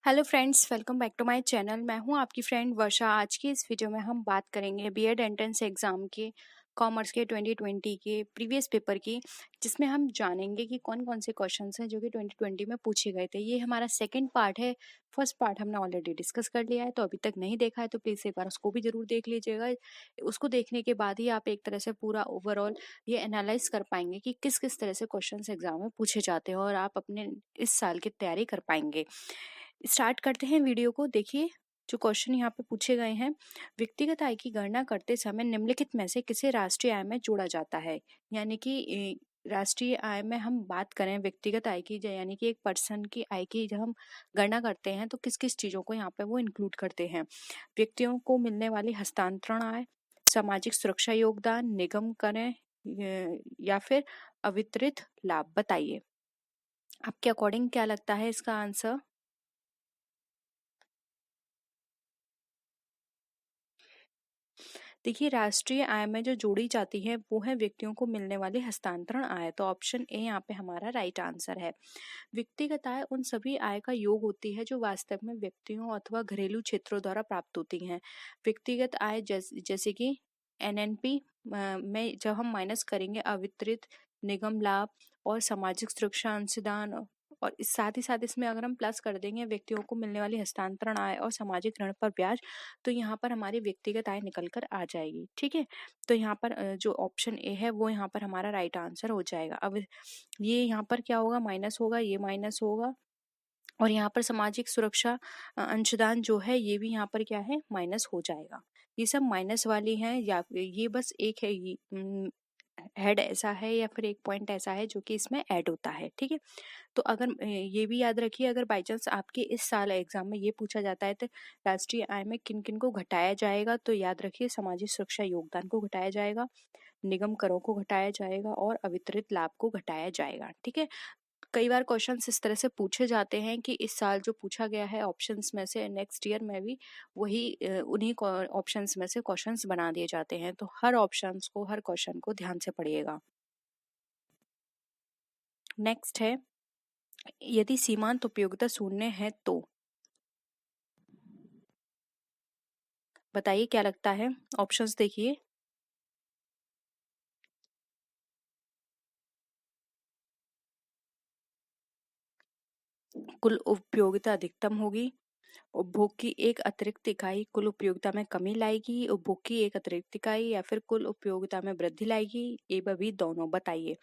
Hello friends, welcome back to my channel. मैं हूं आपकी फ्रेंड वर्षा। आज की इस वीडियो में हम बात करेंगे बीएड एंट्रेंस एग्जाम के कॉमर्स के 2020 के प्रीवियस पेपर की, जिसमें हम जानेंगे कि कौन कौन से क्वेश्चंस हैं जो कि 2020 में पूछे गए थे। ये हमारा सेकंड पार्ट है। फर्स्ट पार्ट हमने ऑलरेडी डिस्कस कर लिया है, तो अभी तक नहीं देखा है तो प्लीज़ एक बार उसको भी ज़रूर देख लीजिएगा। उसको देखने के बाद ही आप एक तरह से पूरा ओवरऑल ये एनालाइज कर पाएंगे कि किस किस तरह से क्वेश्चंस एग्जाम में पूछे जाते हैं और आप अपने इस साल की तैयारी कर पाएंगे। स्टार्ट करते हैं वीडियो को। देखिए, जो क्वेश्चन यहाँ पे पूछे गए हैं, व्यक्तिगत आय की गणना करते समय निम्नलिखित में से किसे राष्ट्रीय आय में जोड़ा जाता है। यानी कि राष्ट्रीय आय में हम बात करें व्यक्तिगत आय की, यानी कि एक पर्सन की आय की जब हम गणना करते हैं तो किस किस चीज़ों को यहाँ पे वो इंक्लूड करते हैं। व्यक्तियों को मिलने वाली हस्तांतरण आय, सामाजिक सुरक्षा योगदान, निगम करें या फिर अवितरित लाभ। बताइए आपके अकॉर्डिंग क्या लगता है इसका आंसर। देखिए, राष्ट्रीय आय में जो जोड़ी जाती है वो है व्यक्तियों को मिलने वाली हस्तांतरण आय। तो ऑप्शन ए यहाँ पे हमारा राइट आंसर है। व्यक्तिगत आय उन सभी आय का योग होती है जो वास्तव में व्यक्तियों अथवा घरेलू क्षेत्रों द्वारा प्राप्त होती हैं। व्यक्तिगत आय जैसे कि एनएनपी में जब हम माइनस करेंगे अवितरित निगम लाभ और सामाजिक सुरक्षा अंशदान, और इस साथ ही साथ इसमें अगर हम प्लस कर देंगे व्यक्तियों को मिलने वाली हस्तांतरण आय और सामाजिक ऋण पर ब्याज, तो यहाँ पर हमारी व्यक्तिगत आय निकल कर आ जाएगी। ठीक है, तो यहाँ पर जो ऑप्शन ए है वो यहाँ पर हमारा राइट आंसर हो जाएगा। अब ये यहाँ पर क्या होगा, माइनस होगा, ये माइनस होगा, और यहाँ पर सामाजिक सुरक्षा अंशदान जो है ये भी यहाँ पर क्या है, माइनस हो जाएगा। ये सब माइनस वाली हैं, या ये बस एक है, हेड ऐसा है या फिर एक पॉइंट ऐसा है जो कि इसमें ऐड होता है। ठीक है, तो अगर ये भी याद रखिए, अगर बाई चांस आपके इस साल एग्जाम में ये पूछा जाता है तो राष्ट्रीय आय में किन किन को घटाया जाएगा, तो याद रखिए सामाजिक सुरक्षा योगदान को घटाया जाएगा, निगम करों को घटाया जाएगा और अवितरित लाभ को घटाया जाएगा। ठीक है, कई बार क्वेश्चंस इस तरह से पूछे जाते हैं कि इस साल जो पूछा गया है ऑप्शंस में से नेक्स्ट ईयर में भी वही उन्हीं ऑप्शंस में से क्वेश्चंस बना दिए जाते हैं। तो हर ऑप्शंस को, हर क्वेश्चन को ध्यान से पढ़िएगा। नेक्स्ट है, यदि सीमांत उपयोगिता शून्य है तो बताइए क्या लगता है। ऑप्शंस देखिए, कुल उपयोगिता अधिकतम होगी, उपभोग की एक अतिरिक्त इकाई कुल उपयोगिता में कमी लाएगी, उपभोग की एक अतिरिक्त इकाई या फिर कुल उपयोगिता में वृद्धि लाएगी, ए व बी दोनों। बताइए।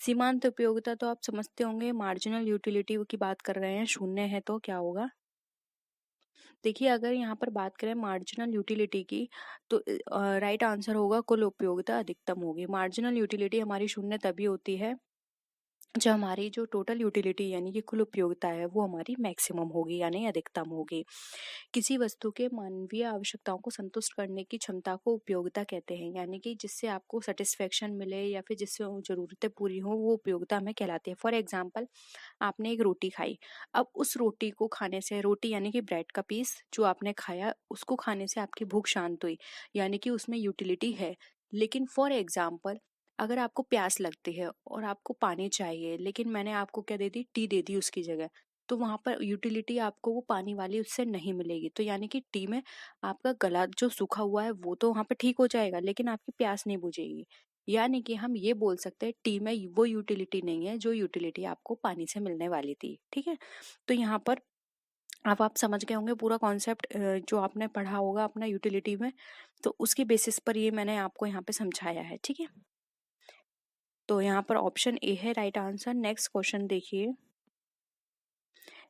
सीमांत उपयोगिता तो आप समझते होंगे, मार्जिनल यूटिलिटी की बात कर रहे हैं, शून्य है तो क्या होगा। देखिए, अगर यहाँ पर बात करें मार्जिनल यूटिलिटी की, तो राइट आंसर होगा कुल उपयोगिता अधिकतम होगी। मार्जिनल यूटिलिटी हमारी शून्य तभी होती है जो हमारी जो टोटल यूटिलिटी यानी कि कुल उपयोगिता है वो हमारी मैक्सिमम होगी यानी अधिकतम होगी। किसी वस्तु के मानवीय आवश्यकताओं को संतुष्ट करने की क्षमता को उपयोगिता कहते हैं, यानी कि जिससे आपको सेटिस्फेक्शन मिले या फिर जिससे वो जरूरतें पूरी हो वो उपयोगिता में कहलाती है। फॉर एग्जाम्पल, आपने एक रोटी खाई, अब उस रोटी को खाने से, रोटी यानी कि ब्रेड का पीस जो आपने खाया, उसको खाने से आपकी भूख शांत हुई, यानी कि उसमें यूटिलिटी है। लेकिन फॉर एग्जाम्पल, अगर आपको प्यास लगती है और आपको पानी चाहिए, लेकिन मैंने आपको क्या दे दी, टी दे दी उसकी जगह, तो वहां पर यूटिलिटी आपको वो पानी वाली उससे नहीं मिलेगी। तो यानी कि टी में आपका गला जो सूखा हुआ है वो तो वहां पर ठीक हो जाएगा, लेकिन आपकी प्यास नहीं बुझेगी। यानी कि हम ये बोल सकते हैं टी में वो यूटिलिटी नहीं है जो यूटिलिटी आपको पानी से मिलने वाली थी। ठीक है, तो यहाँ पर अब आप समझ गए होंगे पूरा कॉन्सेप्ट जो आपने पढ़ा होगा अपना यूटिलिटी में, तो उसकी बेसिस पर ये मैंने आपको यहाँ पे समझाया है। ठीक है, तो यहाँ पर ऑप्शन ए है राइट आंसर। नेक्स्ट क्वेश्चन देखिए,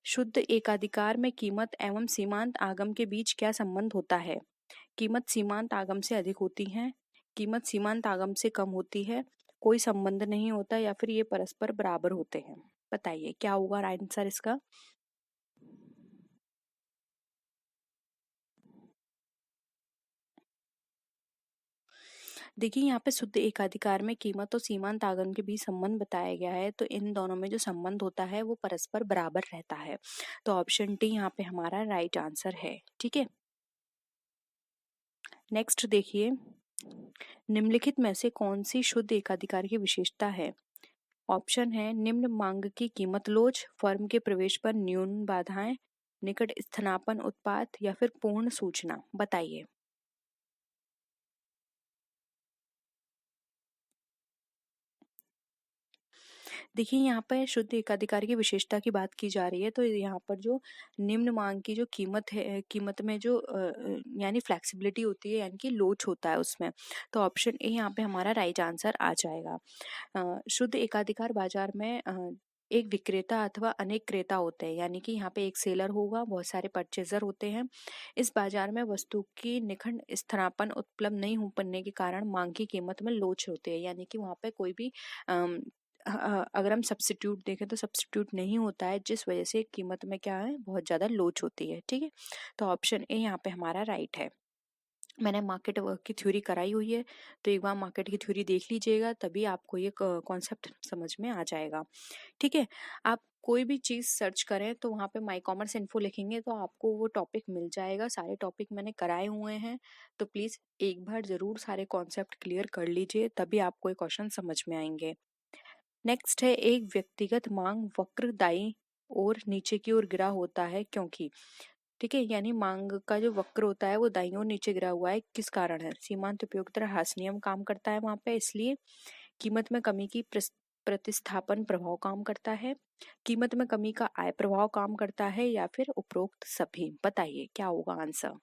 शुद्ध एकाधिकार में कीमत एवं सीमांत आगम के बीच क्या संबंध होता है। कीमत सीमांत आगम से अधिक होती है, कीमत सीमांत आगम से कम होती है, कोई संबंध नहीं होता, या फिर ये परस्पर बराबर होते हैं। बताइए क्या होगा आंसर इसका। देखिए, यहाँ पे शुद्ध एकाधिकार में कीमत और सीमांत आगम के बीच संबंध बताया गया है, तो इन दोनों में जो संबंध होता है वो परस्पर बराबर रहता है। तो ऑप्शन डी यहाँ पे हमारा राइट आंसर है। ठीक है, नेक्स्ट देखिए, निम्नलिखित में से कौन सी शुद्ध एकाधिकार की विशेषता है। ऑप्शन है, निम्न मांग की कीमत लोच, फर्म के प्रवेश पर न्यून बाधाएं, निकट स्थानापन्न उत्पाद या फिर पूर्ण सूचना? बताइए। देखिए, यहाँ पर शुद्ध एकाधिकार की विशेषता की बात की जा रही है, तो यहाँ पर जो निम्न मांग की जो कीमत है, कीमत में जो यानी फ्लेक्सिबिलिटी होती है, यानी कि लोच होता है उसमें, तो ऑप्शन ए यहाँ पे हमारा राइट आंसर आ जाएगा। शुद्ध एकाधिकार बाजार में एक विक्रेता अथवा अनेक क्रेता होते हैं, यानी कि यहाँ पे एक सेलर होगा, बहुत सारे परचेजर होते हैं। इस बाजार में वस्तु की निखंड स्थानापन्न उपलब्ध नहीं हो पाने के कारण मांग की कीमत में लोच होती है, यानी कि वहाँ पे कोई भी अगर हम सब्स्टिट्यूट देखें तो सब्स्टिट्यूट नहीं होता है, जिस वजह से कीमत में क्या है, बहुत ज़्यादा लोच होती है। ठीक है, तो ऑप्शन ए यहाँ पे हमारा राइट है। मैंने मार्केट वर्क की थ्योरी कराई हुई है, तो एक बार मार्केट की थ्योरी देख लीजिएगा, तभी आपको ये कॉन्सेप्ट समझ में आ जाएगा। ठीक है, आप कोई भी चीज़ सर्च करें तो वहाँ पे माई कॉमर्स इन्फो लिखेंगे तो आपको वो टॉपिक मिल जाएगा। सारे टॉपिक मैंने कराए हुए हैं, तो प्लीज़ एक बार ज़रूर सारे कॉन्सेप्ट क्लियर कर लीजिए, तभी आपको ये क्वेश्चन समझ में आएंगे। नेक्स्ट है, एक व्यक्तिगत मांग वक्र दाईं और नीचे की ओर गिरा होता है क्योंकि। ठीक है, यानी मांग का जो वक्र होता है वो दाईं ओर नीचे गिरा हुआ है, किस कारण है? सीमांत उपयोगिता ह्रास नियम काम करता है वहां पे, इसलिए कीमत में कमी की प्रतिस्थापन प्रभाव काम करता है, कीमत में कमी का आय प्रभाव काम करता है, या फिर उपरोक्त सभी? बताइए क्या होगा आंसर।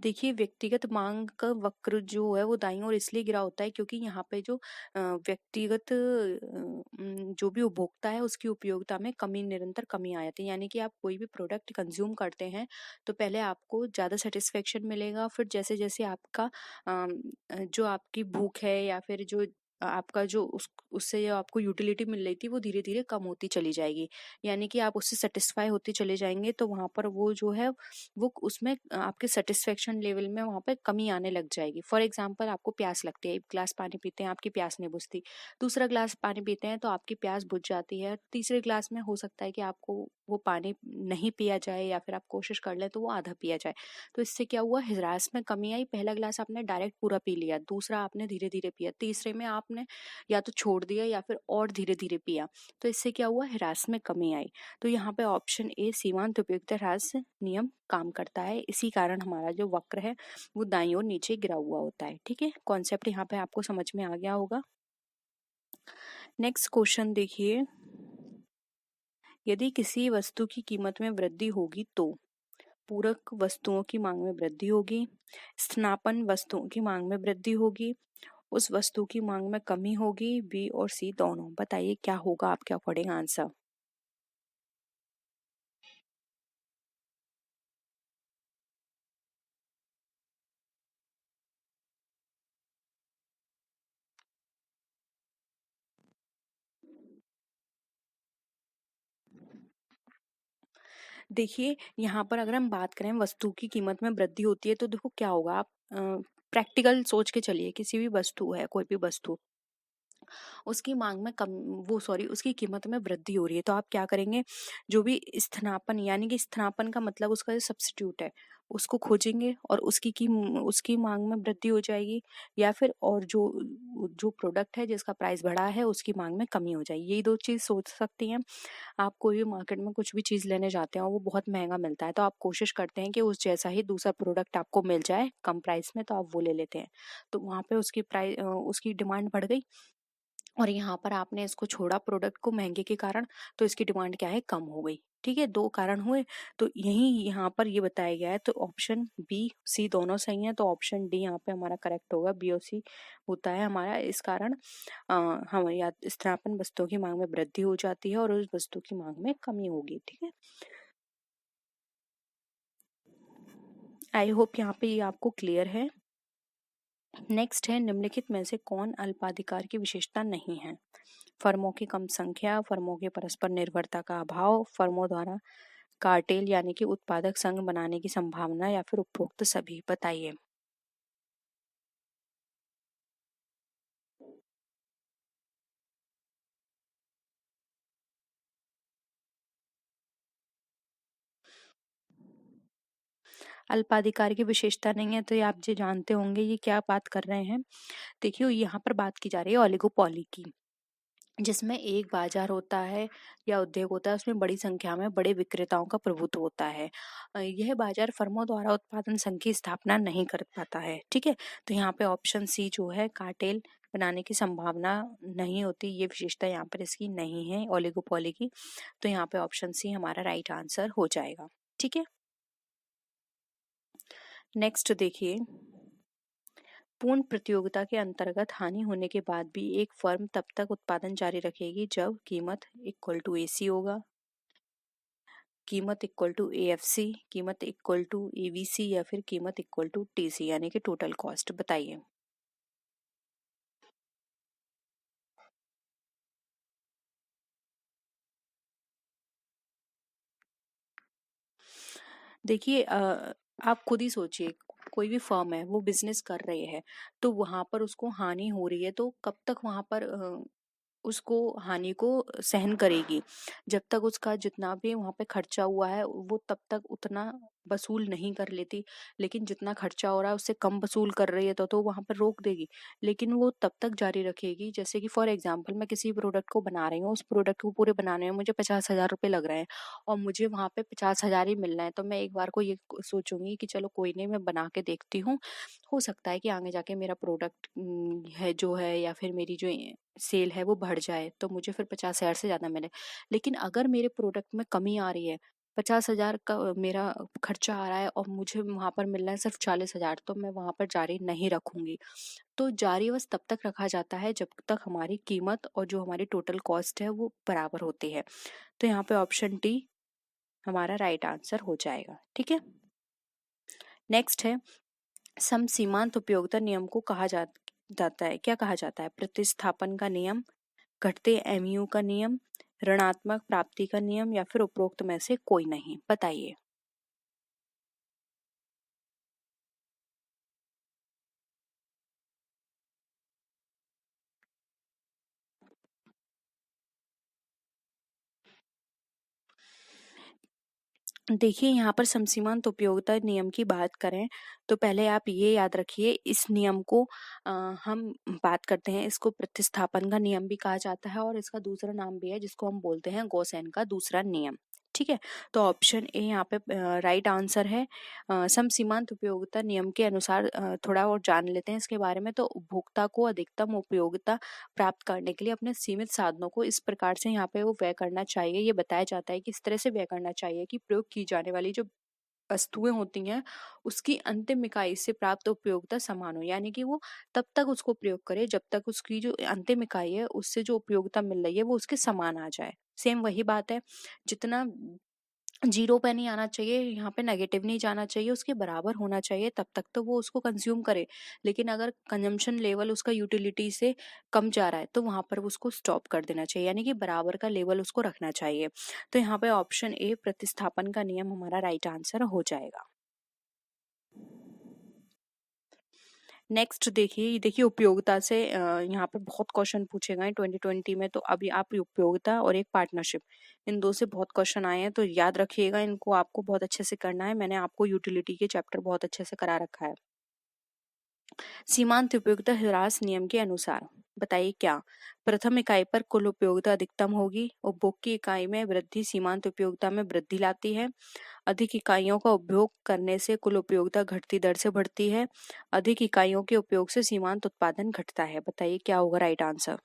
देखिए, व्यक्तिगत मांग का वक्र जो है वो दाईं ओर इसलिए गिरा होता है क्योंकि यहाँ पे जो व्यक्तिगत जो भी उपभोक्ता है उसकी उपयोगिता में कमी, निरंतर कमी आ जाती है। यानी कि आप कोई भी प्रोडक्ट कंज्यूम करते हैं तो पहले आपको ज़्यादा सेटिस्फेक्शन मिलेगा, फिर जैसे जैसे आपका जो आपकी भूख है या फिर जो आपका जो उससे जो आपको यूटिलिटी मिल रही थी वो धीरे धीरे कम होती चली जाएगी, यानी कि आप उससे सेटिस्फाई होते चले जाएंगे, तो वहां पर वो जो है वो उसमें आपके सेटिस्फेक्शन लेवल में वहाँ पे कमी आने लग जाएगी। फॉर एग्जाम्पल, आपको प्यास लगती है, एक ग्लास पानी पीते हैं, आपकी प्यास नहीं बुझती, दूसरा ग्लास पानी पीते हैं तो आपकी प्यास बुझ जाती है, तीसरे ग्लास में हो सकता है कि आपको वो पानी नहीं पिया जाए, या फिर आप कोशिश कर लें तो वो आधा पिया जाए। तो इससे क्या हुआ, ह्रास में कमी आई। पहला ग्लास आपने डायरेक्ट पूरा पी लिया, दूसरा आपने धीरे धीरे पिया, तीसरे में आपने या तो छोड़ दिया या फिर और धीरे धीरे पिया, तो इससे क्या हुआ, ह्रास में कमी आई। तो यहाँ पे ऑप्शन ए सीमांत उपयुक्त ह्रास नियम काम करता है, इसी कारण हमारा जो वक्र है वो दाईं ओर नीचे गिरा हुआ होता है। ठीक है, कॉन्सेप्ट यहाँ पे आपको समझ में आ गया होगा। नेक्स्ट क्वेश्चन देखिए, यदि किसी वस्तु की कीमत में वृद्धि होगी तो पूरक वस्तुओं की मांग में वृद्धि होगी, स्थानापन्न वस्तुओं की मांग में वृद्धि होगी, उस वस्तु की मांग में कमी होगी, बी और सी दोनों? बताइए क्या होगा आपके अकॉर्डिंग आंसर। देखिए, यहाँ पर अगर हम बात करें वस्तु की कीमत में वृद्धि होती है तो देखो क्या होगा, आप प्रैक्टिकल सोच के चलिए, किसी भी वस्तु है, कोई भी वस्तु, उसकी मांग में कम, वो सॉरी उसकी कीमत में वृद्धि हो रही है, तो आप क्या करेंगे, जो भी स्थानापन्न, यानी कि स्थानापन्न का मतलब उसका जो सब्स्टिट्यूट है उसको खोजेंगे और उसकी मांग में वृद्धि हो जाएगी, या फिर और जो जो प्रोडक्ट है जिसका प्राइस बढ़ा है उसकी मांग में कमी हो जाएगी। यही दो चीज सोच सकती हैं। आप कोई भी मार्केट में कुछ भी चीज लेने जाते हैं और वो बहुत महंगा मिलता है, तो आप कोशिश करते हैं कि उस जैसा ही दूसरा प्रोडक्ट आपको मिल जाए कम प्राइस में, तो आप वो ले लेते हैं। तो वहां पे उसकी प्राइस, उसकी डिमांड बढ़ गई, और यहाँ पर आपने इसको छोड़ा प्रोडक्ट को महंगे के कारण, तो इसकी डिमांड क्या है, कम हो गई। ठीक है, दो कारण हुए, तो यही यहाँ पर ये बताया गया है, तो ऑप्शन बी सी दोनों सही है, तो ऑप्शन डी यहाँ पे हमारा करेक्ट होगा, बी और सी होता है हमारा। इस कारण हम या स्थानापन्न वस्तुओं की मांग में वृद्धि हो जाती है और उस वस्तु की मांग में कमी होगी। ठीक है, आई होप यहाँ पे ये आपको क्लियर है। नेक्स्ट है, निम्नलिखित में से कौन अल्पाधिकार की विशेषता नहीं है? फर्मों की कम संख्या, फर्मों की परस्पर निर्भरता का अभाव, फर्मों द्वारा कार्टेल यानी कि उत्पादक संघ बनाने की संभावना, या फिर उपरोक्त सभी? बताइए। अल्पाधिकार की विशेषता नहीं है, तो ये आप जो जानते होंगे ये क्या बात कर रहे हैं। देखिए यहाँ पर बात की जा रही है ओलिगोपोली की, जिसमें एक बाजार होता है या उद्योग होता है, उसमें बड़ी संख्या में बड़े विक्रेताओं का प्रभुत्व होता है। यह बाजार फर्मों द्वारा उत्पादन संघ की स्थापना नहीं कर पाता है। ठीक है, तो यहाँ पे ऑप्शन सी जो है कार्टेल बनाने की संभावना नहीं होती, ये विशेषता यहाँ पर इसकी नहीं है ओलिगोपोली की। तो यहाँ पे ऑप्शन सी हमारा राइट आंसर हो जाएगा। ठीक है, नेक्स्ट देखिए, पूर्ण प्रतियोगिता के अंतर्गत हानि होने के बाद भी एक फर्म तब तक उत्पादन जारी रखेगी जब कीमत इक्वल टू एसी होगा, कीमत इक्वल टू एएफसी, कीमत इक्वल टू एवीसी या फिर कीमत इक्वल टू टीसी यानी कि टोटल कॉस्ट। बताइए। देखिए आप खुद ही सोचिए, कोई भी फर्म है वो बिजनेस कर रही है, तो वहां पर उसको हानि हो रही है, तो कब तक वहां पर उसको हानि को सहन करेगी। जब तक उसका जितना भी वहां पे खर्चा हुआ है वो तब तक उतना वसूल नहीं कर लेती, लेकिन जितना खर्चा हो रहा है उससे कम वसूल कर रही है तो वहां पर रोक देगी, लेकिन वो तब तक जारी रखेगी। जैसे कि फॉर एग्जांपल मैं किसी प्रोडक्ट को बना रही हूँ, उस प्रोडक्ट को पूरे बनाने में मुझे 50,000 रुपये लग रहे हैं और मुझे वहां पे 50,000 ही मिलना है, तो मैं एक बार को ये सोचूंगी कि चलो कोई नहीं, मैं बना के देखती हूँ, हो सकता है कि आगे जाके मेरा प्रोडक्ट है जो है या फिर मेरी जो सेल है वो बढ़ जाए तो मुझे फिर 50,000 से ज्यादा मिले। लेकिन अगर मेरे प्रोडक्ट में कमी आ रही है, 50,000 का मेरा खर्चा आ रहा है और मुझे वहां पर मिल रहा है सिर्फ 40,000, तो मैं वहां पर जारी नहीं रखूंगी। तो जारी बस तब तक रखा जाता है जब तक हमारी कीमत और जो हमारी टोटल कॉस्ट है वो बराबर होती है। तो यहाँ पे ऑप्शन डी हमारा राइट आंसर हो जाएगा। ठीक है, नेक्स्ट है समसीमांत उपयोगिता नियम को जाता है, क्या कहा जाता है? प्रतिस्थापन का नियम, घटते एमयू का नियम, ऋणात्मक प्राप्ति का नियम या फिर उपरोक्त में से कोई नहीं। बताइए। देखिए यहाँ पर समसीमांत उपयोगिता नियम की बात करें तो पहले आप ये याद रखिए, इस नियम को हम बात करते हैं, इसको प्रतिस्थापन का नियम भी कहा जाता है और इसका दूसरा नाम भी है जिसको हम बोलते हैं गॉसेन का दूसरा नियम। ठीक है, तो ऑप्शन ए यहाँ पे राइट आंसर है। समसीमांत उपयोगिता नियम के अनुसार थोड़ा और जान लेते हैं इसके बारे में। तो उपभोक्ता को अधिकतम उपयोगिता प्राप्त करने के लिए अपने सीमित साधनों को इस प्रकार से यहाँ पे वो व्यय करना चाहिए, ये बताया जाता है कि इस तरह से व्यय करना चाहिए कि प्रयोग की जाने वाली जो वस्तुएं होती हैं उसकी अंतिम इकाई से प्राप्त उपयोगिता समान हो, यानी कि वो तब तक उसको प्रयोग करे जब तक उसकी जो अंतिम इकाई है उससे जो उपयोगिता मिल रही है वो उसके समान आ जाए। सेम वही बात है, जितना जीरो पे नहीं आना चाहिए, यहाँ पे नेगेटिव नहीं जाना चाहिए, उसके बराबर होना चाहिए, तब तक तो वो उसको कंज्यूम करे। लेकिन अगर कंजम्पशन लेवल उसका यूटिलिटी से कम जा रहा है तो वहां पर उसको स्टॉप कर देना चाहिए, यानी कि बराबर का लेवल उसको रखना चाहिए। तो यहाँ पे ऑप्शन ए प्रतिस्थापन का नियम हमारा राइट आंसर हो जाएगा। नेक्स्ट देखिए, ये देखिए उपयोगिता से यहाँ पे बहुत क्वेश्चन पूछे गए 2020 में, तो अभी आप उपयोगिता और एक पार्टनरशिप, इन दो से बहुत क्वेश्चन आए हैं, तो याद रखिएगा इनको, आपको बहुत अच्छे से करना है। मैंने आपको यूटिलिटी के चैप्टर बहुत अच्छे से करा रखा है। सीमांत उपयोगिता ह्रास नियम के अनुसार बताइए क्या प्रथम इकाई पर कुल उपयोगिता अधिकतम होगी, उपभोग की इकाई में वृद्धि सीमांत उपयोगिता में वृद्धि लाती है, अधिक इकाइयों का उपभोग करने से कुल उपयोगिता घटती दर से बढ़ती है, अधिक इकाइयों के उपयोग से सीमांत उत्पादन घटता है। बताइए क्या होगा राइट आंसर।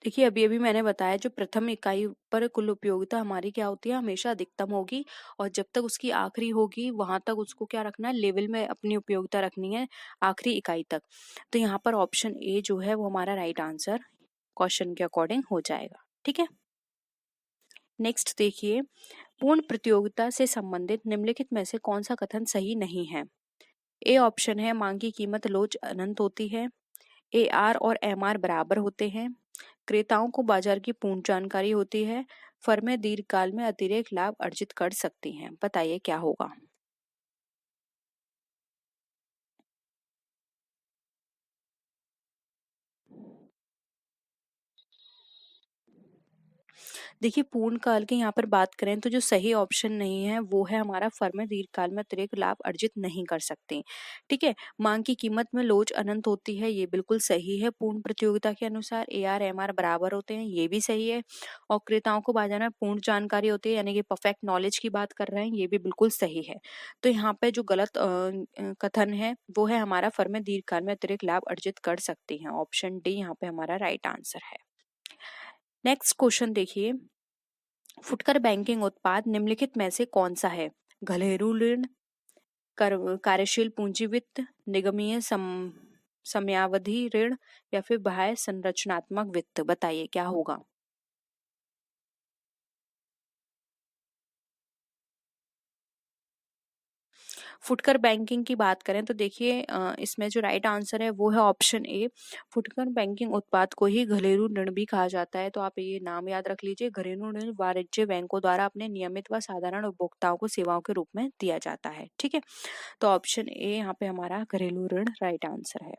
देखिए अभी अभी मैंने बताया, जो प्रथम इकाई पर कुल उपयोगिता हमारी क्या होती है, हमेशा अधिकतम होगी, और जब तक उसकी आखिरी होगी वहां तक उसको क्या रखना है, लेवल में अपनी उपयोगिता रखनी है आखिरी इकाई तक। तो यहाँ पर ऑप्शन ए जो है वो हमारा राइट आंसर क्वेश्चन के अकॉर्डिंग हो जाएगा। ठीक है, नेक्स्ट देखिए, पूर्ण प्रतियोगिता से संबंधित निम्नलिखित में से कौन सा कथन सही नहीं है? ए ऑप्शन है मांग की कीमत रोज अनंत होती है, ए आर और एम आर बराबर होते हैं, क्रेताओं को बाजार की पूर्ण जानकारी होती है, फर्में दीर्घकाल में अतिरिक्त लाभ अर्जित कर सकती हैं। बताइए क्या होगा। देखिए पूर्णकाल की यहाँ पर बात करें तो जो सही ऑप्शन नहीं है वो है हमारा फर्में दीर्घकाल में अतिरिक्त लाभ अर्जित नहीं कर सकती। ठीक है, मांग की कीमत में लोच अनंत होती है, ये बिल्कुल सही है। पूर्ण प्रतियोगिता के अनुसार AR MR बराबर होते हैं, ये भी सही है। और क्रेताओं को बाजार में पूर्ण जानकारी होती है, यानी कि परफेक्ट नॉलेज की बात कर रहे हैं, ये भी बिल्कुल सही है। तो यहाँ पे जो गलत कथन है वो है हमारा फर्में दीर्घकाल में अतिरिक्त लाभ अर्जित कर सकती हैं। ऑप्शन डी यहाँ पे हमारा राइट आंसर है। नेक्स्ट क्वेश्चन देखिए, फुटकर बैंकिंग उत्पाद निम्नलिखित में से कौन सा है? घरेलू ऋण, कार्यशील पूंजी वित्त, निगमीय समयावधि ऋण या फिर बाह्य संरचनात्मक वित्त? बताइए क्या होगा। फुटकर बैंकिंग की बात करें तो देखिए इसमें जो राइट आंसर है वो है ऑप्शन ए। फुटकर बैंकिंग उत्पाद को ही घरेलू ऋण भी कहा जाता है। तो आप ये नाम याद रख लीजिए, घरेलू ऋण वाणिज्य बैंकों द्वारा अपने नियमित व साधारण उपभोक्ताओं को सेवाओं के रूप में दिया जाता है। ठीक है, तो ऑप्शन ए यहाँ पे हमारा घरेलू ऋण राइट आंसर है।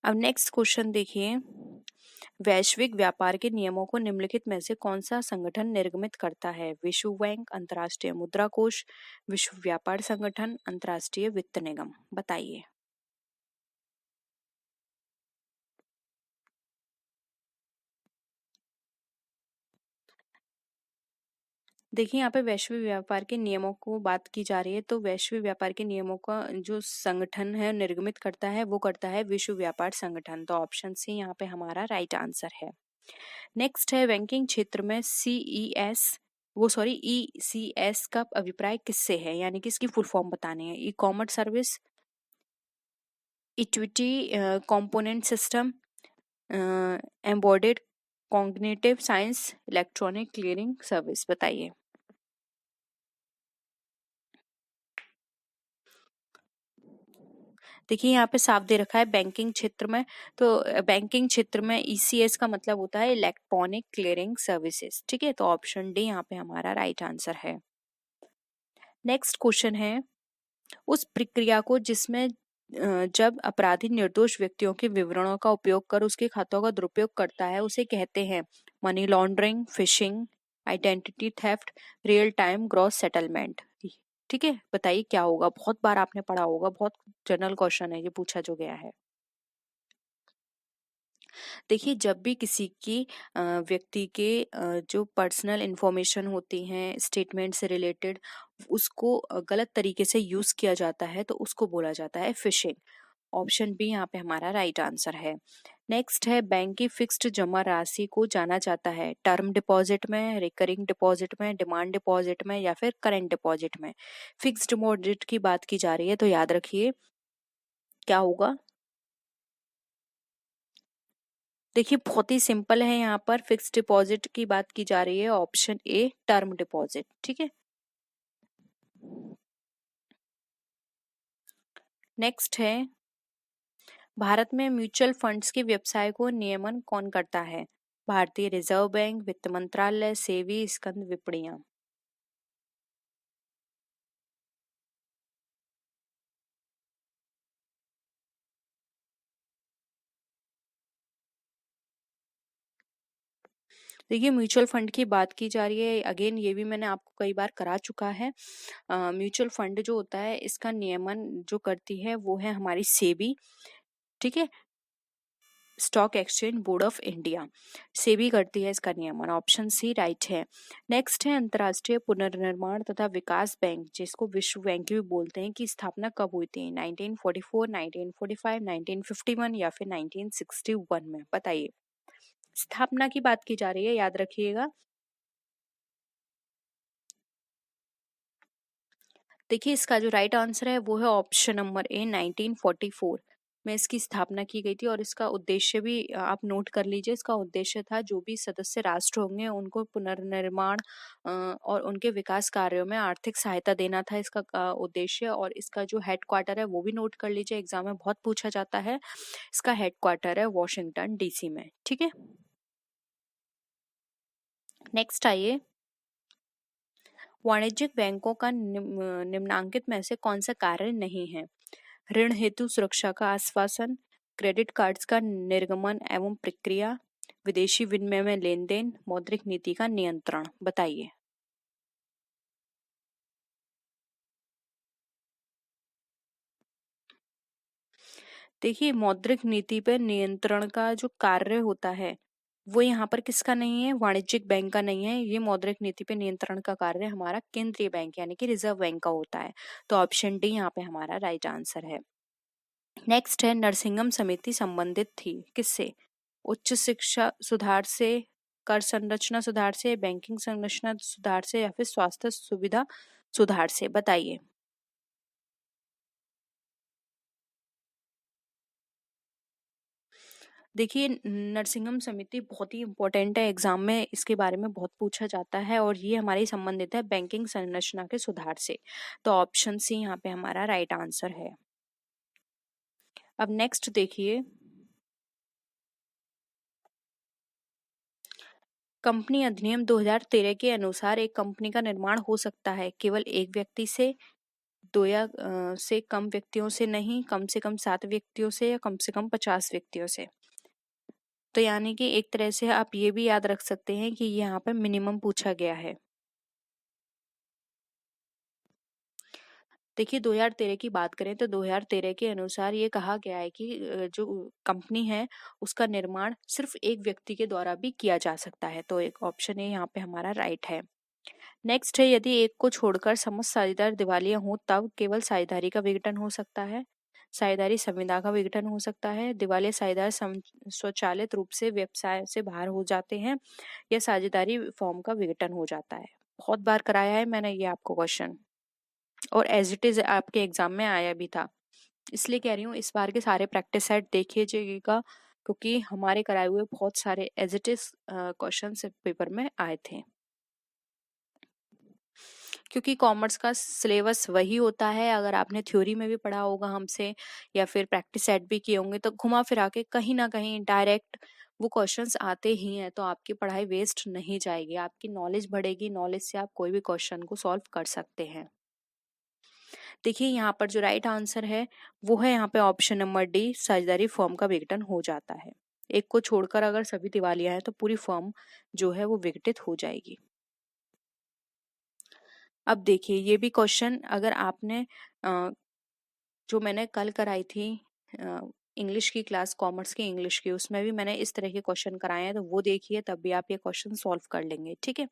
अब नेक्स्ट क्वेश्चन देखिए, वैश्विक व्यापार के नियमों को निम्नलिखित में से कौन सा संगठन निर्गमित करता है? विश्व बैंक, अंतर्राष्ट्रीय मुद्रा कोष, विश्व व्यापार संगठन, अंतर्राष्ट्रीय वित्त निगम? बताइए। देखिए यहाँ पे वैश्विक व्यापार के नियमों को बात की जा रही है, तो वैश्विक व्यापार के नियमों का जो संगठन है निर्गमित करता है वो करता है विश्व व्यापार संगठन। तो ऑप्शन सी यहाँ पे हमारा राइट आंसर है। नेक्स्ट है, बैंकिंग क्षेत्र में ECS का अभिप्राय किससे है, यानी कि इसकी फुल फॉर्म बतानी है। E commerce service, equity component system, embedded cognitive science, electronic clearing service? बताइए। देखिए यहाँ पे साफ दे रखा है बैंकिंग क्षेत्र में, तो बैंकिंग क्षेत्र में ECS का मतलब होता है इलेक्ट्रॉनिक क्लियरिंग सर्विसेज। ठीक है, तो ऑप्शन डी यहाँ पे हमारा राइट आंसर है। नेक्स्ट क्वेश्चन है, उस प्रक्रिया को जिसमें जब अपराधी निर्दोष व्यक्तियों के विवरणों का उपयोग कर उसके खातों का दुरुपयोग करता है उसे कहते हैं money laundering, fishing, identity theft, real time gross settlement. ठीक है, बताइए क्या होगा। बहुत बार आपने पढ़ा होगा, बहुत जनरल क्वेश्चन है ये, पूछा जो गया है। देखिए जब भी किसी की व्यक्ति के जो पर्सनल इंफॉर्मेशन होती हैं स्टेटमेंट से रिलेटेड, उसको गलत तरीके से यूज किया जाता है तो उसको बोला जाता है फिशिंग। ऑप्शन बी यहाँ पे हमारा राइट आंसर है। नेक्स्ट है, बैंक की फिक्स्ड जमा राशि को जाना जाता है टर्म डिपॉजिट में, रिकरिंग डिपॉजिट में, डिमांड डिपॉजिट में या फिर करेंट डिपॉजिट में? फिक्स्ड डिपॉजिट की बात की जा रही है, तो याद रखिए क्या होगा। देखिए बहुत ही सिंपल है, यहाँ पर फिक्स्ड डिपॉजिट की बात की जा रही है, ऑप्शन ए टर्म डिपॉजिट। ठीक है, नेक्स्ट है, भारत में म्यूचुअल फंड्स के व्यवसाय को नियमन कौन करता है? भारतीय रिजर्व बैंक, वित्त मंत्रालय, सेबी, स्कंद विपणियां? देखिए म्यूचुअल फंड की बात की जा रही है, अगेन ये भी मैंने आपको कई बार करा चुका है। म्यूचुअल फंड जो होता है इसका नियमन जो करती है वो है हमारी सेबी। ठीक है, stock exchange board of India, SEBI करती है इसका नियमन। ऑप्शन सी राइट है। नेक्स्ट है, अंतर्राष्ट्रीय पुनर्निर्माण तथा विकास बैंक जिसको विश्व बैंक भी बोलते हैं की स्थापना कब हुई थी? 1944, 1945, 1951 या फिर 1961 में? बताइए। स्थापना की बात की जा रही है, याद रखिएगा। देखिए इसका जो राइट आंसर है वो है ऑप्शन नंबर ए 1944 में इसकी स्थापना की गई थी। और इसका उद्देश्य भी आप नोट कर लीजिए, इसका उद्देश्य था जो भी सदस्य राष्ट्र होंगे उनको पुनर्निर्माण और उनके विकास कार्यों में आर्थिक सहायता देना था इसका उद्देश्य। और इसका जो हेडक्वार्टर है वो भी नोट कर लीजिए, एग्जाम में बहुत पूछा जाता है। इसका हेडक्वार्टर है वॉशिंगटन DC में। ठीक है, नेक्स्ट आइए, वाणिज्यिक बैंकों का निम्नांकित में से कौन सा कार्य नहीं है? ऋण हेतु सुरक्षा का आश्वासन, क्रेडिट कार्ड्स का निर्गमन एवं प्रक्रिया, विदेशी विनिमय में लेन देन, मौद्रिक नीति का नियंत्रण, बताइए। देखिए, मौद्रिक नीति पर नियंत्रण का जो कार्य होता है वो यहाँ पर किसका नहीं है, वाणिज्यिक बैंक का नहीं है। ये मौद्रिक नीति पे नियंत्रण का कार्य हमारा केंद्रीय बैंक यानी कि रिजर्व बैंक का होता है। तो ऑप्शन डी यहाँ पे हमारा राइट आंसर है। नेक्स्ट है, नरसिंहम समिति संबंधित थी किससे? उच्च शिक्षा सुधार से, कर संरचना सुधार से, बैंकिंग संरचना सुधार से, या फिर स्वास्थ्य सुविधा सुधार से, बताइए। देखिए, नरसिंहम समिति बहुत ही इम्पोर्टेंट है, एग्जाम में इसके बारे में बहुत पूछा जाता है और ये हमारी संबंधित है बैंकिंग संरचना के सुधार से। तो ऑप्शन सी यहाँ पे हमारा राइट आंसर है। अब नेक्स्ट देखिए, कंपनी अधिनियम 2013 के अनुसार एक कंपनी का निर्माण हो सकता है केवल एक व्यक्ति से, दो या से कम व्यक्तियों से नहीं, कम से कम 7 व्यक्तियों से, या कम से कम 50 व्यक्तियों से। तो यानी कि एक तरह से आप ये भी याद रख सकते हैं कि यहाँ पे मिनिमम पूछा गया है। देखिए, 2013 की बात करें तो 2013 के अनुसार ये कहा गया है कि जो कंपनी है उसका निर्माण सिर्फ एक व्यक्ति के द्वारा भी किया जा सकता है। तो एक ऑप्शन ए यहाँ पे हमारा राइट है। नेक्स्ट है, यदि एक को छोड़कर समस्त साझेदार दिवालिया हो तब केवल साझेदारी का विघटन हो सकता है, साझेदारी संविदा का विघटन हो सकता है, दिवालिया साझेदार स्वचालित रूप से व्यवसाय से बाहर हो जाते हैं, या साझेदारी फॉर्म का विघटन हो जाता है। बहुत बार कराया है मैंने ये आपको क्वेश्चन, और एज इट इज आपके एग्जाम में आया भी था, इसलिए कह रही हूँ इस बार के सारे प्रैक्टिस सेट देखिएगा, क्योंकि हमारे कराए हुए बहुत सारे as it is question paper में आए थे। क्योंकि कॉमर्स का सिलेबस वही होता है, अगर आपने थ्योरी में भी पढ़ा होगा हमसे या फिर प्रैक्टिस सेट भी किए होंगे तो घुमा फिरा के कहीं ना कहीं डायरेक्ट वो क्वेश्चंस आते ही हैं। तो आपकी पढ़ाई वेस्ट नहीं जाएगी, आपकी नॉलेज बढ़ेगी, नॉलेज से आप कोई भी क्वेश्चन को सॉल्व कर सकते हैं। देखिए, यहाँ पर जो राइट आंसर है वो है यहाँ पे ऑप्शन नंबर डी, साझेदारी फर्म का विघटन हो जाता है। एक को छोड़कर अगर सभी दिवालिया है तो पूरी फर्म जो है वो विघटित हो जाएगी। अब देखिए, ये भी क्वेश्चन अगर आपने जो मैंने कल कराई थी इंग्लिश की क्लास, कॉमर्स की इंग्लिश की, उसमें भी मैंने इस तरह के क्वेश्चन कराए हैं, तो वो देखिए तब भी आप ये क्वेश्चन सॉल्व कर लेंगे। ठीक है,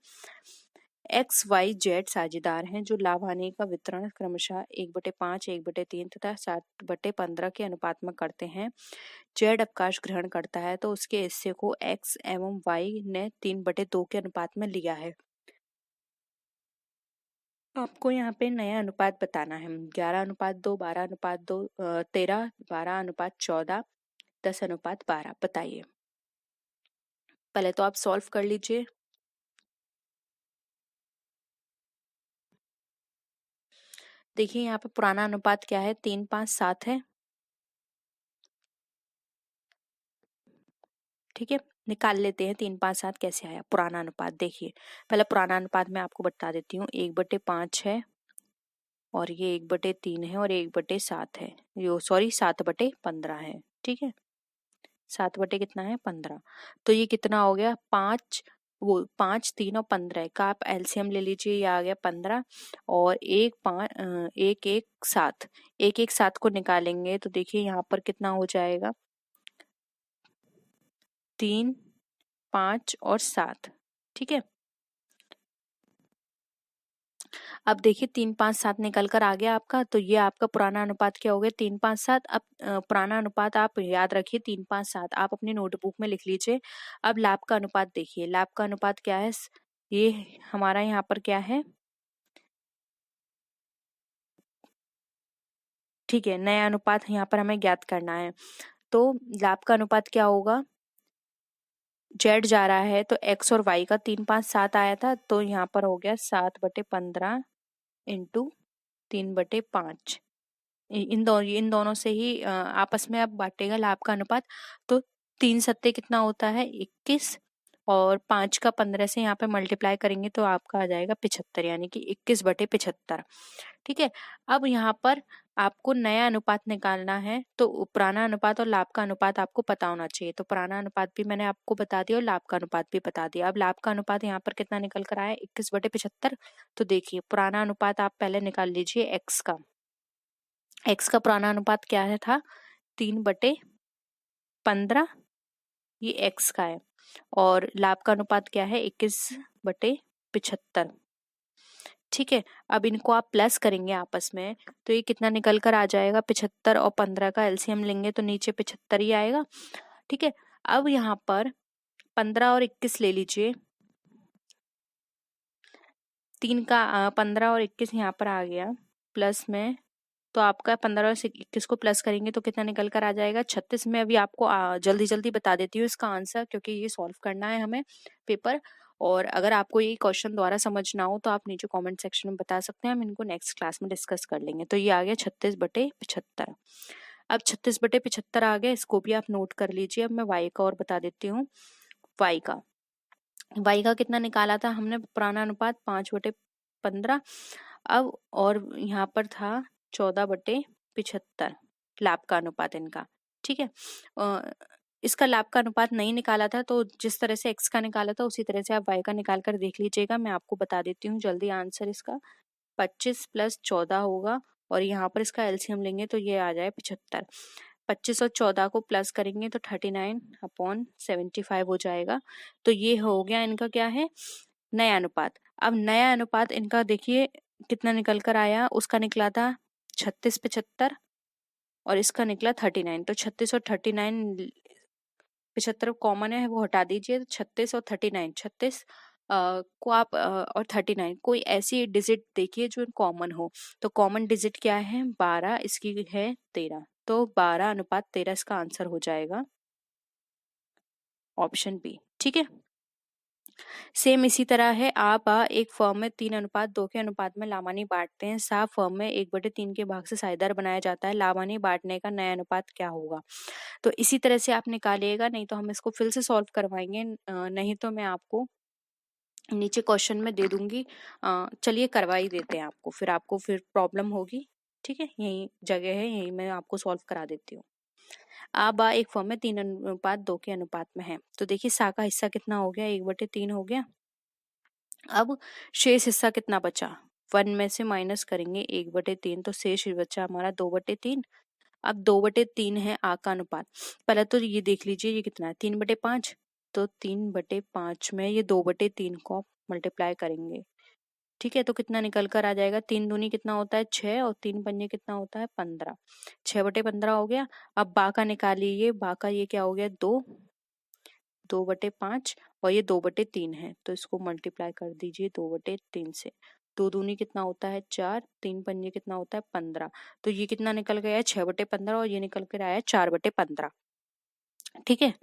XYZ साझेदार हैं जो लाभ हानि का वितरण क्रमशः 1/5, 1/3 तथा 7/15 के अनुपात में करते हैं। Z अवकाश ग्रहण करता है तो उसके हिस्से को X एवं Y ने 3/2 के अनुपात में लिया है। आपको यहाँ पे नया अनुपात बताना है। 11:2, 12:2, 13, 12:14, 10:12, बताइए। पहले तो आप सॉल्व कर लीजिए। देखिए, यहाँ पे पुराना अनुपात क्या है, 3:5:7 है। ठीक है, निकाल लेते हैं 3:5:7 कैसे आया पुराना अनुपात। देखिए, पहले पुराना अनुपात मैं आपको बता देती हूँ। 1/5 है और ये 1/3 है और 1/7 है, यो सॉरी 7/15 है। ठीक है, 7 बटे कितना है, 15। तो ये कितना हो गया, 5, वो 5, 3 और 15 का आप एलसीएम ले लीजिए, ये आ गया 15। और 1, 5, 1, 1, 7, 1, 1, 7 को निकालेंगे तो देखिए यहाँ पर कितना हो जाएगा, 3, 5 और 7। ठीक है, अब देखिए 3, 5, 7 निकल कर आ गया आपका, तो ये आपका पुराना अनुपात क्या हो गया, 3:5:7। अब पुराना अनुपात आप याद रखिए 3:5:7, आप अपनी नोटबुक में लिख लीजिए। अब लाभ का अनुपात देखिए, लाभ का अनुपात क्या है, ये हमारा यहाँ पर क्या है, ठीक है, नया अनुपात यहाँ पर हमें ज्ञात करना है। तो लाभ का अनुपात क्या होगा, जेड जा रहा है तो एक्स और वाई का 3:5:7 आया था, तो यहाँ पर हो गया 7/15 इंटू 3/5। इन दोनों से ही आपस में अब बांटेगा लाभ का अनुपात। तो 3 सत्ते कितना होता है, 21, और 5 का 15 से यहाँ पे मल्टीप्लाई करेंगे तो आपका आ जाएगा 75, यानी कि 21/75। ठीक है। अब यहाँ पर आपको नया अनुपात निकालना है, तो पुराना अनुपात और लाभ का अनुपात आपको पता होना चाहिए। तो पुराना अनुपात भी मैंने आपको बता दिया और लाभ का अनुपात भी बता दिया। अब लाभ का अनुपात यहाँ पर कितना निकल कर आया, 21/75। तो देखिए पुराना अनुपात आप पहले निकाल लीजिए एक्स का। एक्स का पुराना अनुपात क्या है था, 3/15, ये एक्स का है। और लाभ का अनुपात क्या है, 21/75। ठीक है। अब इनको आप प्लस करेंगे आपस में, तो ये कितना निकल कर आ जाएगा, 75 और 15 का एलसीएम लेंगे तो नीचे 75 ही आएगा। ठीक है। अब यहाँ पर 15 और 21 ले लीजिए, 15 और 21 यहाँ पर आ गया प्लस में, तो आपका 15 और 21 को प्लस करेंगे तो कितना निकल कर आ जाएगा, 36। में अभी आपको जल्दी जल्दी बता देती हूँ इसका आंसर, क्योंकि ये सॉल्व करना है हमें पेपर। और अगर आपको ये क्वेश्चन दोबारा समझना हो तो आप नीचे कमेंट सेक्शन में बता सकते हैं, हम इनको नेक्स्ट क्लास में डिस्कस कर लेंगे। तो ये आ गया 36/75। अब 36/75 आ गया, इसको भी आप नोट कर लीजिए। अब मैं वाई का और बता देती हूँ। वाई का कितना निकाला था हमने, पुराना अनुपात 5/15। अब और यहाँ पर था 14/75 लाभ का अनुपात इनका। ठीक है। इसका लाभ का अनुपात नहीं निकाला था, तो जिस तरह से एक्स का निकाला था उसी तरह से आप वाई का निकाल कर देख लीजिएगा। मैं आपको बता देती हूँ जल्दी आंसर इसका, 25 + 14 होगा, और यहाँ पर इसका एलसीएम लेंगे तो ये आ जाए 75। 25 और 14 को प्लस करेंगे तो 39/75 हो जाएगा। तो ये हो गया इनका क्या है, नया अनुपात। अब नया अनुपात इनका देखिए कितना निकल कर आया, उसका निकला था 36/75 और इसका निकला 39। तो 36 और 39, 75 कॉमन है वो हटा दीजिए, तो 36 और 39, 36 को आप और 39 कोई ऐसी डिजिट देखिए जो कॉमन हो। तो कॉमन डिजिट क्या है, 12, इसकी है 13, तो 12/13 इसका आंसर हो जाएगा, ऑप्शन बी। ठीक है। सेम इसी तरह है, आप एक फर्म में 3:2 के अनुपात में लामानी बांटते हैं, साफ फर्म में 1/3 के भाग से साझेदार बनाया जाता है, लामानी बांटने का नया अनुपात क्या होगा। तो इसी तरह से आप निकालिएगा, नहीं तो हम इसको फिर से सॉल्व करवाएंगे, नहीं तो मैं आपको नीचे क्वेश्चन में दे दूंगी। चलिए करवा ही देते हैं आपको, फिर आपको फिर प्रॉब्लम होगी। ठीक है, यही जगह है, यही मैं आपको सॉल्व करा देती हूँ। अब एक फॉर्म में 3:2 के अनुपात में है, तो देखिए सा का हिस्सा कितना हो गया, 1/3 हो गया। अब शेष हिस्सा कितना बचा, 1 में से माइनस करेंगे 1/3, तो शेष बचा हमारा 2/3। अब 2/3 है आ का अनुपात, पहले तो ये देख लीजिए ये कितना है, 3/5। तो 3/5 में ये 2/3 को मल्टीप्लाई करेंगे। ठीक है, तो कितना निकल कर आ जाएगा, 3 दूनी कितना होता है 6, और 3 पंजे कितना होता है 15, 6/15 हो गया। अब बा का निकालिए, ये बा का ये क्या हो गया, 2/5, और ये 2/3 है, तो इसको मल्टीप्लाई कर दीजिए 2/3 से। 2 दूनी कितना होता है 4, 3 पंजे कितना होता है 15, तो ये कितना निकल गया है 6/15, और ये निकल कर आया 4/15। ठीक है,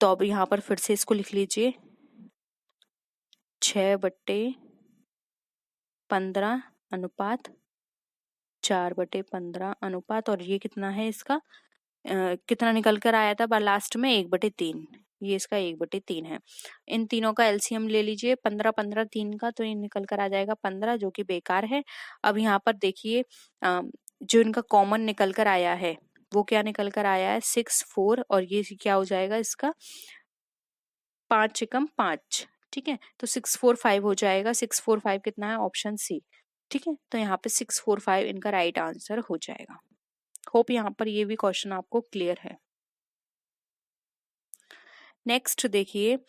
तो अब यहाँ पर फिर से इसको लिख लीजिए, 6/15 अनुपात 4/15 अनुपात, और ये कितना है इसका, कितना निकल कर आया था लास्ट में 1/3, ये इसका 1/3 है। इन तीनों का एलसीएम ले लीजिए, 15 15 3 का, तो ये निकल कर आ जाएगा 15, जो कि बेकार है। अब यहाँ पर देखिए जो इनका कॉमन निकल कर आया है वो क्या निकल कर आया है, 6 4, और ये क्या हो जाएगा इसका 5 एकम 5। ठीक है, तो 6 4 5 हो जाएगा, 6 4 5 कितना है, ऑप्शन सी। ठीक है, तो यहाँ पे 6 4 5 इनका राइट आंसर हो जाएगा। होप यहाँ पर ये भी क्वेश्चन आपको क्लियर है। नेक्स्ट देखिए,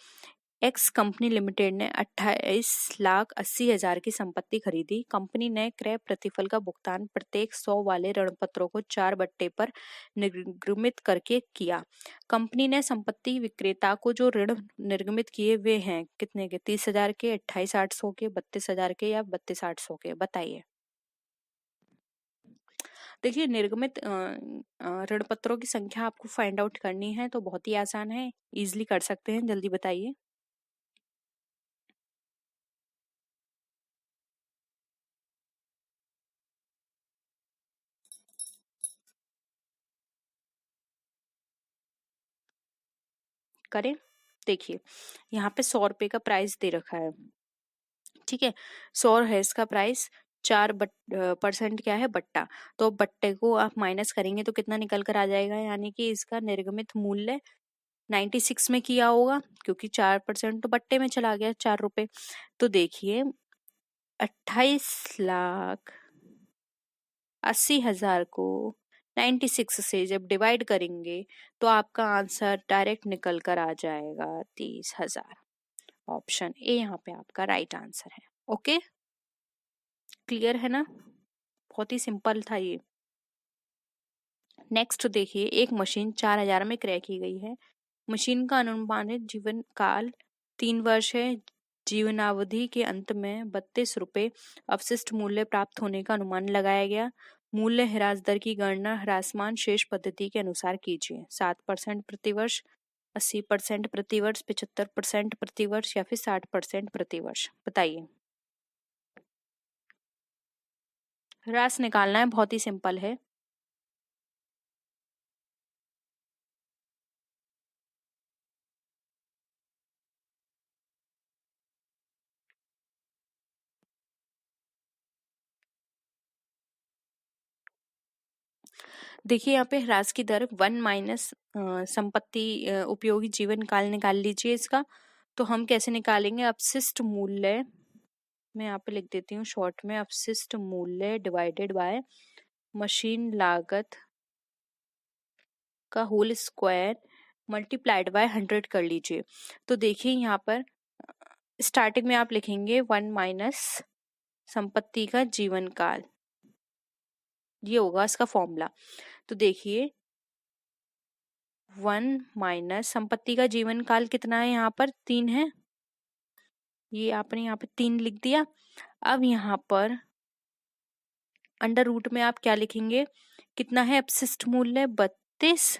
एक्स कंपनी लिमिटेड ने 28,80,000 की संपत्ति खरीदी। कंपनी ने क्रय प्रतिफल का भुगतान प्रत्येक 100 वाले ऋण पत्रों को 4 बट्टे पर निर्गमित करके किया। कंपनी ने संपत्ति विक्रेता को जो ऋण निर्गमित किए वे हैं कितने के, 30,000 के, 28,800 के, 32,000 के, या 32,800 के, बताइए। देखिए निर्गमित ऋण पत्रों की संख्या आपको फाइंड आउट करनी है, तो बहुत ही आसान है, इजीली कर सकते हैं, जल्दी बताइए। करें, देखिए यहाँ पे 100 रुपए का प्राइस दे रखा है, ठीक है। 100 है इसका प्राइस, 4% क्या है बट्टा, तो बट्टे को आप माइनस करेंगे तो कितना निकल कर आ जाएगा, यानी कि इसका निर्गमित मूल्य 96 में किया होगा, क्योंकि 4% तो बट्टे में चला गया, 4 रुपए। तो देखिए 28,80,000 को 96 से जब डिवाइड करेंगे तो आपका आंसर डायरेक्ट निकल कर आ जाएगा 30,000। ऑप्शन ए यहाँ पे आपका राइट आंसर है। ओके, क्लियर है ना, बहुत ही सिंपल था ये। नेक्स्ट देखिए, एक मशीन 4,000 में क्रय की गई है। मशीन का अनुमानित जीवन काल 3 वर्ष है। जीवनावधि के अंत में 32 रुपए अवशिष्ट मूल्य प्राप्त होने का अनुमान लगाया गया। मूल्य ह्रास दर की गणना ह्रासमान शेष पद्धति के अनुसार कीजिए। 7% प्रतिवर्ष, 80% प्रतिवर्ष, 75% प्रतिवर्ष या फिर 60% प्रतिवर्ष, बताइए। ह्रास निकालना है, बहुत ही सिंपल है। देखिए यहाँ पे ह्रास की दर 1 माइनस संपत्ति उपयोगी जीवन काल निकाल लीजिए इसका। तो हम कैसे निकालेंगे, अपशिष्ट मूल्य, मैं यहाँ पे लिख देती हूँ शॉर्ट में, अपशिष्ट मूल्य डिवाइडेड बाय मशीन लागत का होल स्क्वायर मल्टीप्लाइड बाय 100 कर लीजिए। तो देखिए यहाँ पर स्टार्टिंग में आप लिखेंगे 1 माइनस संपत्ति का जीवन काल, ये होगा इसका फॉर्मूला। तो देखिए 1 माइनस संपत्ति का जीवन काल कितना है, यहाँ पर 3 है, ये आपने यहाँ पे 3 लिख दिया। अब यहाँ पर अंडर रूट में आप क्या लिखेंगे, कितना है अपशिष्ट मूल्य 32,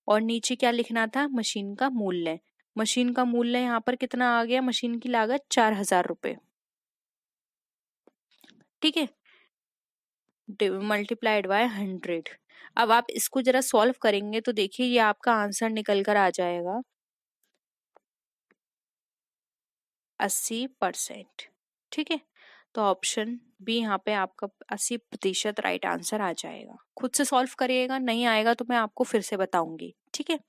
और नीचे क्या लिखना था, मशीन का मूल्य। मशीन का मूल्य यहाँ पर कितना आ गया, मशीन की लागत 4,000 रुपए, ठीक है, मल्टीप्लाइड बाय 100। अब आप इसको जरा सॉल्व करेंगे तो देखिए ये आपका आंसर निकल कर आ जाएगा 80%, ठीक है। तो ऑप्शन बी यहाँ पे आपका 80% राइट आंसर आ जाएगा। खुद से सॉल्व करिएगा, नहीं आएगा तो मैं आपको फिर से बताऊंगी, ठीक है।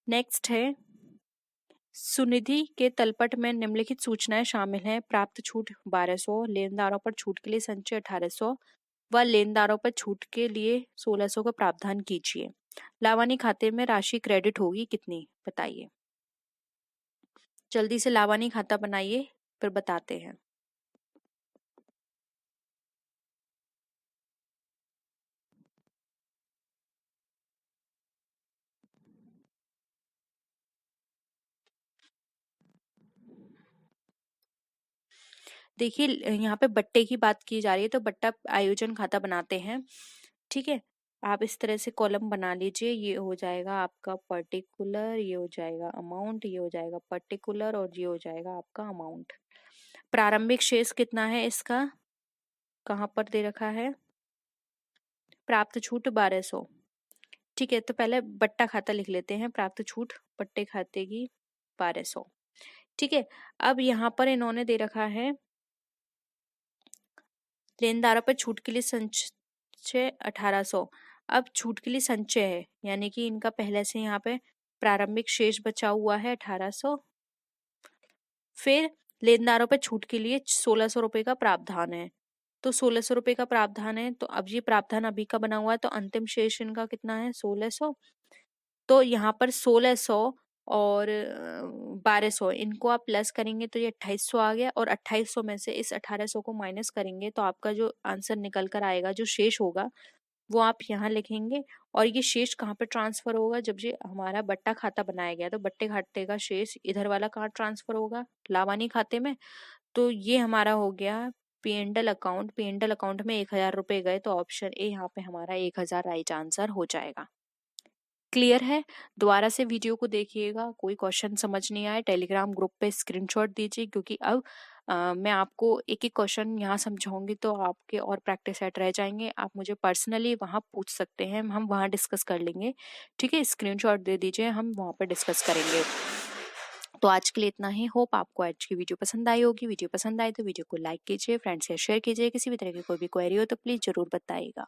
नेक्स्ट है, सुनिधि के तलपट में निम्नलिखित सूचनाएं शामिल हैं। प्राप्त छूट 1200, लेनदारों पर छूट के लिए संचय 1800 व लेनदारों पर छूट के लिए 1600 का प्रावधान कीजिए। लावानी खाते में राशि क्रेडिट होगी कितनी, बताइए। जल्दी से लावानी खाता बनाइए, फिर बताते हैं। देखिए यहाँ पे बट्टे की बात की जा रही है, तो बट्टा आयोजन खाता बनाते हैं, ठीक है। आप इस तरह से कॉलम बना लीजिए, ये हो जाएगा आपका पर्टिकुलर, ये हो जाएगा अमाउंट, ये हो जाएगा पर्टिकुलर, और ये हो जाएगा आपका अमाउंट। प्रारंभिक शेष कितना है इसका, कहाँ पर दे रखा है, प्राप्त छूट 1200, ठीक है। तो पहले बट्टा खाता लिख लेते हैं, प्राप्त छूट बट्टे खाते की 1200, ठीक है। अब यहाँ पर इन्होंने दे रखा है लेनदारों पर छूट के लिए संचय 1800। अब छूट के लिए संचय है, यानी कि इनका पहले से यहाँ पे प्रारंभिक शेष बचा हुआ है 1800। फिर लेनदारों पर छूट के लिए 1600 रुपए का प्रावधान है, तो 1600 रुपए का प्रावधान है, तो अब ये प्रावधान अभी का बना हुआ है, तो अंतिम शेष इनका कितना है 1600। तो यहाँ पर 1600 और 1200 इनको आप प्लस करेंगे तो ये 2800 आ गया, और 2800 में से इस 1800 को माइनस करेंगे तो आपका जो आंसर निकल कर आएगा, जो शेष होगा वो आप यहाँ लिखेंगे। और ये शेष कहाँ पे ट्रांसफर होगा, जब ये हमारा बट्टा खाता बनाया गया तो बट्टे खाते का शेष इधर वाला कहाँ ट्रांसफर होगा, लावानी खाते में। तो ये हमारा हो गया पीएनडल अकाउंट, पीएनडल अकाउंट में 1000 रुपए गए, तो ऑप्शन ए यहाँ पे हमारा 1000 राइट आंसर हो जाएगा। क्लियर है, दोबारा से वीडियो को देखिएगा, कोई क्वेश्चन समझ नहीं आए टेलीग्राम ग्रुप पे स्क्रीनशॉट दीजिए, क्योंकि अब मैं आपको एक-एक क्वेश्चन यहाँ समझाऊँगी तो आपके और प्रैक्टिस सेट रह जाएँगे। आप मुझे पर्सनली वहाँ पूछ सकते हैं, हम वहाँ डिस्कस कर लेंगे। ठीक है? स्क्रीनशॉट दे दीजिए, हम वहाँ पे डिस्कस करेंगे। तो आज के लिए इतना ही। होप आपको आज की वीडियो पसंद आई होगी। वीडियो पसंद आई तो वीडियो को लाइक कीजिए, फ्रेंड्स से शेयर कीजिए। किसी भी तरह की कोई भी क्वेरी हो तो प्लीज़ ज़रूर बताइएगा।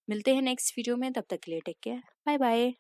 मिलते हैं नेक्स्ट वीडियो में, तब तक के लिए टेक केयर। Bye bye.